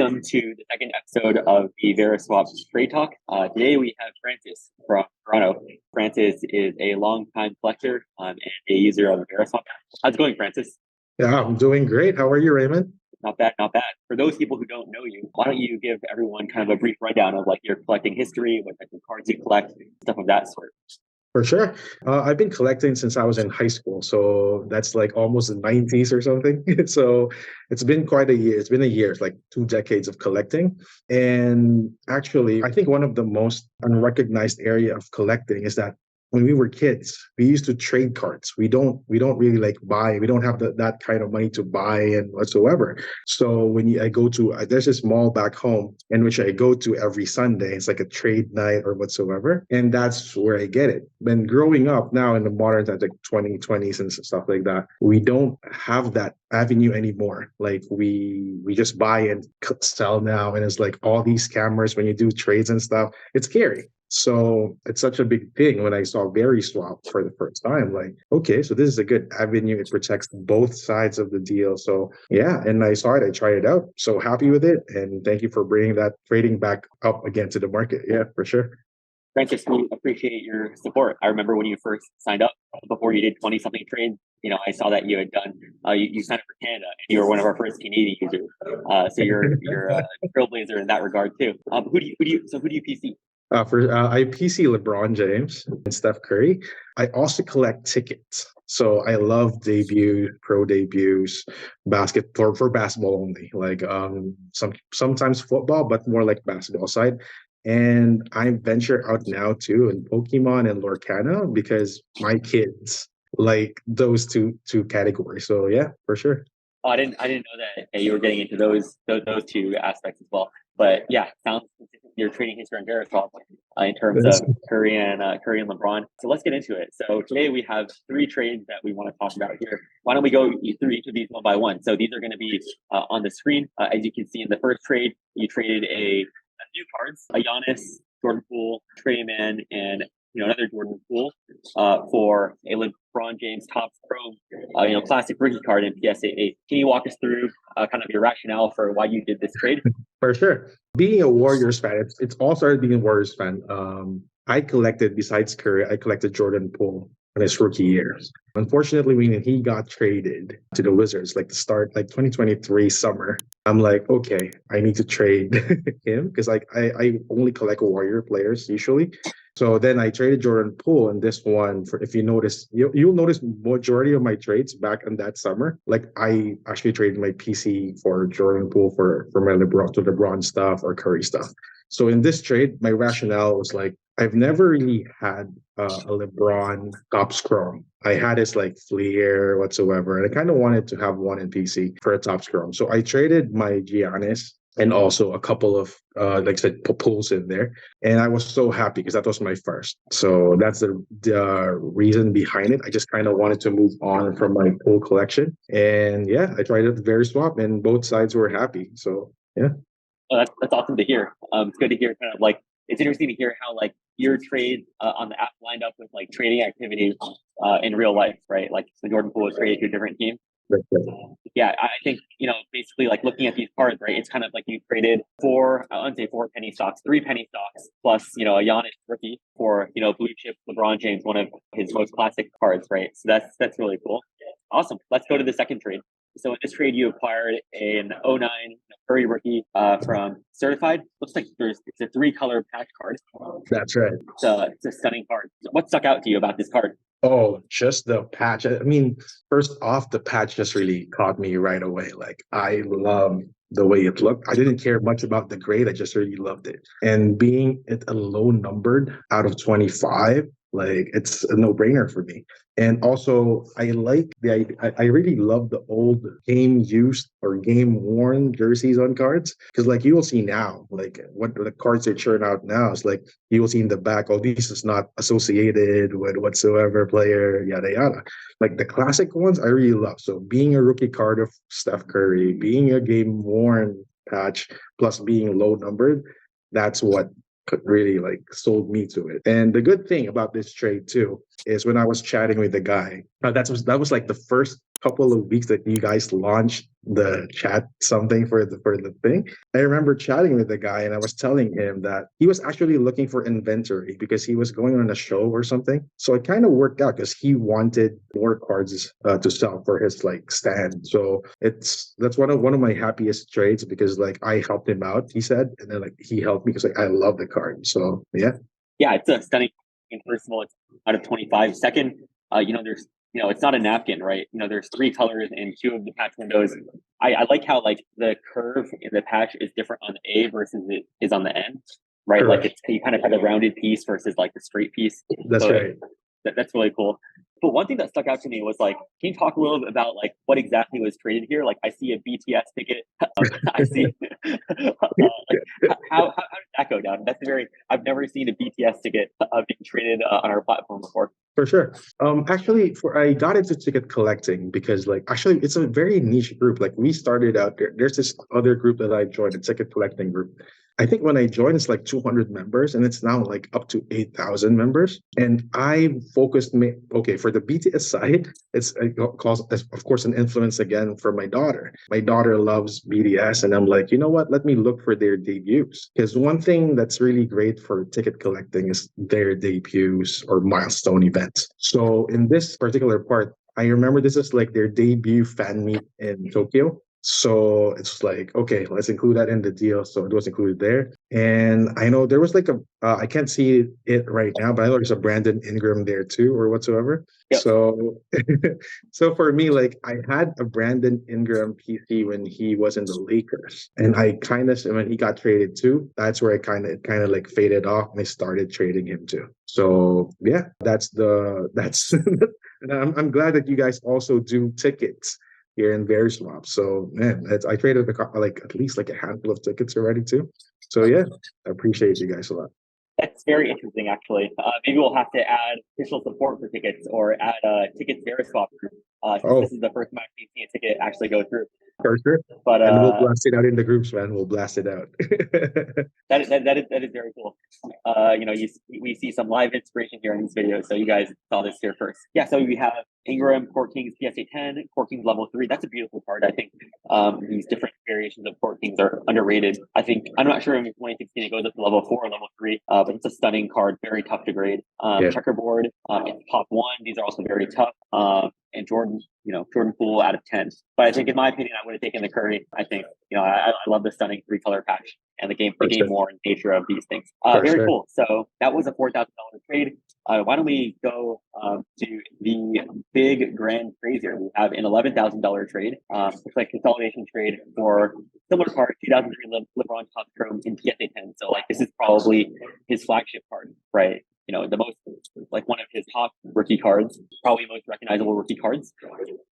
welcome to the second episode of the Veriswap Trade Talk. Today we have Francis from Toronto. Francis is a longtime collector and a user of Veriswap. How's it going, Francis? Yeah, I'm doing great. How are you, Raymond? Not bad, not bad. For those people who don't know you, why don't you give everyone kind of a brief rundown of like your collecting history, what types of cards you collect, stuff of that sort? For sure. I've been collecting since I was in high school. So that's like almost the 90s or something. So it's been quite a year. It's been a year, it's like 2 decades of collecting. And actually, I think one of the most unrecognized area of collecting is that when we were kids, we used to trade cards. We don't really like buy. We don't have that kind of money to buy and whatsoever. So I go to there's this mall back home in which I go to every Sunday. It's like a trade night or whatsoever, and that's where I get it. When growing up now in the modern times, like 2020s and stuff like that, we don't have that avenue anymore. Like we just buy and sell now, and it's like all these scammers when you do trades and stuff. It's scary. So it's such a big thing when I saw Veriswap for the first time. Like, okay, so this is a good avenue. It protects both sides of the deal. So yeah, and I saw it. I tried it out. So happy with it. And thank you for bringing that trading back up again to the market. Yeah, for sure. Francis, we appreciate your support. I remember when you first signed up before you did 20 something trades. I saw that you had done. You signed up for Canada, and you were one of our first Canadian users. So you're a trailblazer in that regard too. Who do you PC? I PC LeBron James and Steph Curry. I also collect tickets. So I love debuts, pro debuts, for basketball only. Like sometimes football, but more like basketball side. And I venture out now too in Pokemon and Lorcana because my kids like those two categories. So yeah, for sure. Oh, I didn't know that you were getting into those two aspects as well. But yeah, sounds your trading history on Veriswap in terms of Curry and LeBron. So let's get into it. So today we have 3 trades that we want to talk about here. Why don't we go through each of these one by one? So these are going to be on the screen. As you can see in the first trade, you traded a few cards: a Giannis, Jordan Poole, Trey Man, and another Jordan Poole for a LeBron James Topps Chrome, classic rookie card in PSA 8. Can you walk us through kind of your rationale for why you did this trade? For sure. Being a Warriors fan, it's all started being a Warriors fan. I collected, besides Curry, I collected Jordan Poole in his rookie years. Unfortunately, when he got traded to the Wizards, like the start, like 2023 summer, I'm like, okay, I need to trade him because like I only collect Warrior players usually. So then I traded Jordan Poole, and this one, if you notice, you'll notice majority of my trades back in that summer. Like I actually traded my PC for Jordan Poole for my LeBron stuff or Curry stuff. So in this trade, my rationale was like, I've never really had a LeBron Topps Chrome. I had his like Fleer whatsoever, and I kind of wanted to have one in PC for a Topps Chrome. So I traded my Giannis and also a couple of like I said pools in there, and I was so happy because that was my first. So that's the reason behind it. I just kind of wanted to move on from my pool collection, and yeah, I tried it at Veriswap, and both sides were happy. So yeah. Oh, that's awesome to hear. It's good to hear. Kind of like it's interesting to hear how like your trade on the app lined up with like trading activities in real life, right? Like the Jordan Poole was traded to a different team. Yeah, I think basically like looking at these cards, right? It's kind of like you traded I wouldn't say 4 penny stocks, 3 penny stocks, plus a Giannis rookie for blue chip LeBron James, one of his most classic cards, right? So that's really cool. Awesome. Let's go to the second trade. So in this trade, you acquired an '09 Curry rookie from Certified. Looks like it's a 3-color patch card. That's right. It's a stunning card. What stuck out to you about this card? Oh, just the patch. I mean, first off, the patch just really caught me right away. Like, I love the way it looked. I didn't care much about the grade. I just really loved it. And being it a low numbered out of 25, like it's a no-brainer for me. And also, I really love the old game used or game worn jerseys on cards because, like, you will see now, like what the cards they churn out now is like you will see in the back, oh, this is not associated with whatsoever player, yada yada. Like the classic ones, I really love. So being a rookie card of Steph Curry, being a game worn patch, plus being low numbered, that's what could really like sold me to it. And the good thing about this trade too is when I was chatting with the guy, that was like the first couple of weeks that you guys launched the chat something for the thing. I remember chatting with the guy and I was telling him that he was actually looking for inventory because he was going on a show or something. So it kind of worked out because he wanted more cards to sell for his like stand. So that's one of my happiest trades because like I helped him out, he said, and then like he helped me because like I love the card. So yeah. Yeah, it's a stunning. First of all, it's out of 25. Second, there's it's not a napkin, right? There's three colors in two of the patch windows. I like how like the curve in the patch is different on the A versus it is on the N, right? Correct. Like you kind of have a rounded piece versus like the straight piece. That's So right. that's really cool. But one thing that stuck out to me was like, can you talk a little bit about like what exactly was traded here? Like, I see a BTS ticket. I see. Like, how did that go down? I've never seen a BTS ticket being traded on our platform before. For sure. Actually, for I got into ticket collecting because, like, actually, it's a very niche group. Like, we started out there. There's this other group that I joined, a ticket collecting group. I think when I joined, it's like 200 members, and it's now like up to 8,000 members. And I focused, okay, for the BTS side, it's of course, an influence again from my daughter. My daughter loves BTS, and I'm like, you know what? Let me look for their debuts. Because one thing that's really great for ticket collecting is their debuts or milestone events. So in this particular part, I remember this is like their debut fan meet in Tokyo. So it's like, okay, let's include that in the deal. So it was included there. And I know there was like I can't see it right now, but I know there's a Brandon Ingram there too, or whatsoever. Yep. So, so for me, like I had a Brandon Ingram PC when he was in the Lakers, and I kind of when he got traded too, that's where it kind of like faded off, and I started trading him too. So yeah, that's and I'm glad that you guys also do tickets here in Veriswap. So man, I traded like at least like a handful of tickets already too. So yeah, I appreciate you guys a lot. That's very interesting, actually. Maybe we'll have to add official support for tickets or add a tickets Veriswap group. Since Oh, this is the first time I've seen a ticket actually go through. for sure. But And we'll blast it out in the groups, man. We'll blast it out. that is very cool. We see some live inspiration here in these videos, so you guys saw this here first. Yeah, so we have Ingram, Court Kings, PSA 10, Court Kings level 3. That's a beautiful card. I think these different variations of Court Kings are underrated. I'm not sure in 2016 it goes up to level 4 or level 3, but it's a stunning card, very tough to grade. Yeah. Checkerboard, it's top 1. These are also very tough. And Jordan Poole out of 10. But I think, in my opinion, I would have taken the Curry. I think, I love the stunning 3-color patch and the game more in nature of these things. Very cool. So that was a $4,000 trade. Why don't we go to the big grand trades here? We have an $11,000 trade. Looks like consolidation trade for similar card, 2003 Lebrons top chrome in PSA 10. So like this is probably his flagship card, right? The most, like one of his top rookie cards, probably most recognizable rookie cards.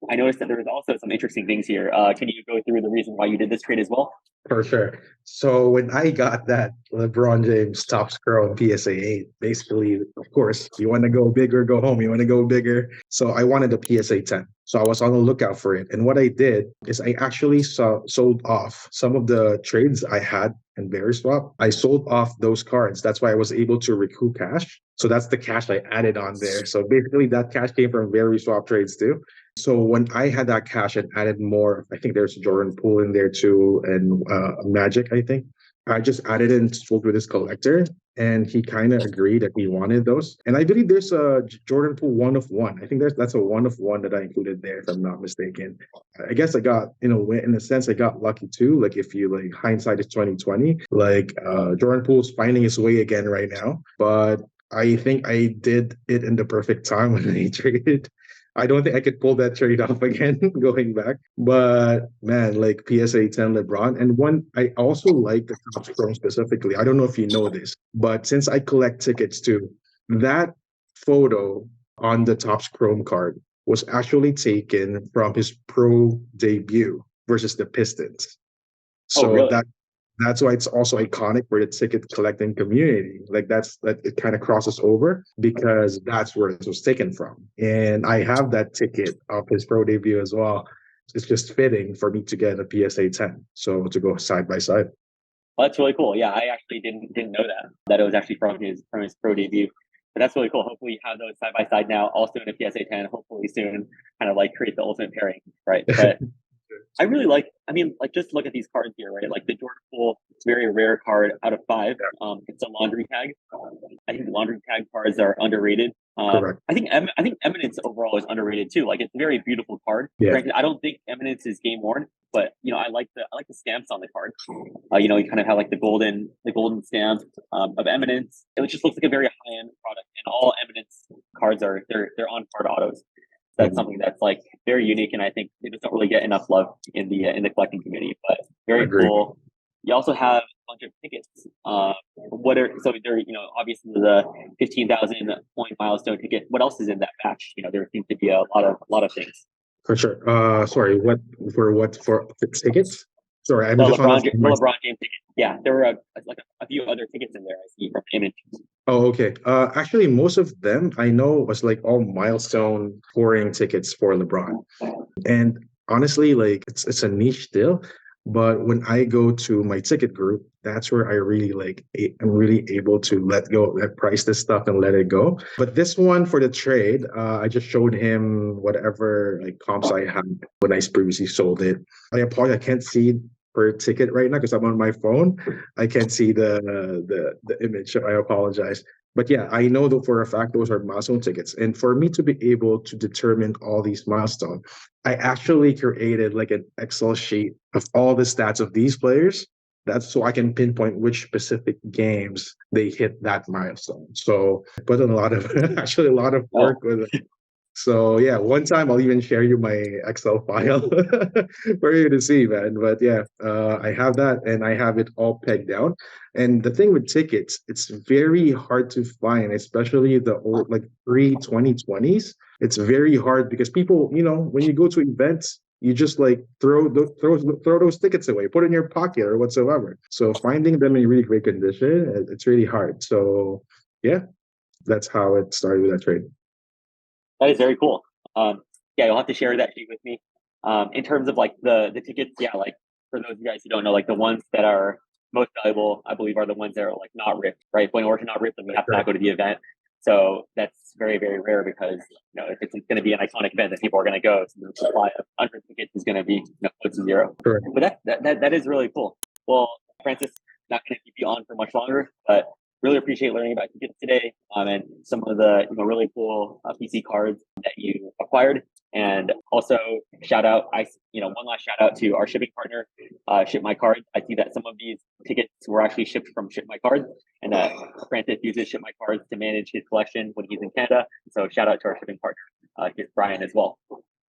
I noticed that there was also some interesting things here. Can you go through the reason why you did this trade as well? For sure. So when I got that LeBron James top scroll PSA 8, basically, of course, you want to go big or go home. You want to go bigger. So I wanted a PSA 10. So I was on the lookout for it. And what I did is I actually sold off some of the trades I had in Veriswap. I sold off those cards. That's why I was able to recoup cash. So that's the cash I added on there. So basically that cash came from Veriswap trades too. So when I had that cash and added more, I think there's Jordan Poole in there too, and Magic, I think. I just added it and spoke with this collector, and he kind of agreed that he wanted those. And I believe there's a Jordan Poole 1 of 1. I think that's a 1 of 1 that I included there, if I'm not mistaken. I guess I got, in a sense, I got lucky too. Like if you like hindsight is 2020, like Jordan Poole's finding his way again right now. But I think I did it in the perfect time when I traded. I don't think I could pull that trade off again going back. But man, like PSA 10 LeBron. And one, I also like the Topps Chrome specifically. I don't know if you know this, but since I collect tickets too, that photo on the Topps Chrome card was actually taken from his pro debut versus the Pistons. Oh, So really? that's why it's also iconic for the ticket collecting community. Like that it kind of crosses over because that's where it was taken from. And I have that ticket of his pro debut as well. It's just fitting for me to get a PSA 10. So to go side by side. Well, that's really cool. Yeah, I actually didn't know that it was actually from his pro debut. But that's really cool. Hopefully you have those side by side now, also in a PSA 10. Hopefully soon, kind of like create the ultimate pairing, right? But I really like. I mean, like just look at these cards here, right? Like the Jordan Poole, it's a very rare card out of 5. It's a laundry tag. I think laundry tag cards are underrated. Correct. I think Eminence overall is underrated too. Like it's a very beautiful card. Yeah. Granted, I don't think Eminence is game worn, but you know, I like the stamps on the card. You know, you kind of have like the golden stamp of Eminence. It just looks like a very high end product, and all Eminence cards are they're on card autos. That's something that's like very unique, and I think it doesn't really get enough love in the collecting community. But very Agreed. cool. You also have a bunch of tickets. So there, you know, obviously the 15,000 point milestone ticket. What else is in that batch? You know, there seems to be a lot of things. For sure. Sorry, for tickets? Sorry, I'm The just on LeBron James ticket. Yeah, there were like a few other tickets in there. I see from the image. Oh, okay. Actually, most of them I know was like all milestone pouring tickets for LeBron. And honestly, like it's a niche still. But when I go to my ticket group, that's where I really I'm really able to let go, let price this stuff and let it go. But this one for the trade, I just showed him whatever like comps I had when I previously sold it. I apologize, I can't see per ticket right now because I'm on my phone. I can't see the image. So I apologize. But yeah, I know that for a fact those are milestone tickets. And for me to be able to determine all these milestones, I actually created like an Excel sheet of all the stats of these players. That's so I can pinpoint which specific games they hit that milestone. So I put in a lot of actually a lot of work with it. So yeah, one time I'll even share you my Excel file for you to see, man. But yeah, I have that and I have it all pegged down. And the thing with tickets, it's very hard to find, especially the old like pre-2020s. It's very hard because people, you know, when you go to events, you just like throw those tickets away, put it in your pocket or whatsoever. So finding them in really great condition, it's really hard. So yeah, that's how it started with that trade. That is very cool. Yeah, you'll have to share that sheet with me. In terms of like the tickets, yeah, like for those of you guys who don't know, like the ones that are most valuable, I believe, are the ones that are like not ripped, right? But in order to not rip them, you have to not go to the event. So that's very, very rare because you know if it's going to be an iconic event that people are going to go, so the supply of unripped tickets is going to be close to zero. Correct. But that is really cool. Well, Francis, not going to keep you on for much longer, but really appreciate learning about tickets today and some of the really cool PC cards that you acquired. And also shout out, one last shout out to our shipping partner, Ship My Card. I see that some of these tickets were actually shipped from Ship My Card, and Francis uses Ship My Cards to manage his collection when he's in Canada. So shout out to our shipping partner, Brian, as well.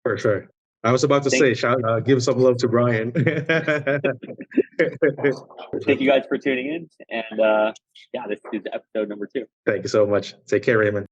For sure. I was about to say, give some love to Brian. Thank you guys for tuning in. And yeah, this is episode number 2. Thank you so much. Take care, Raymond.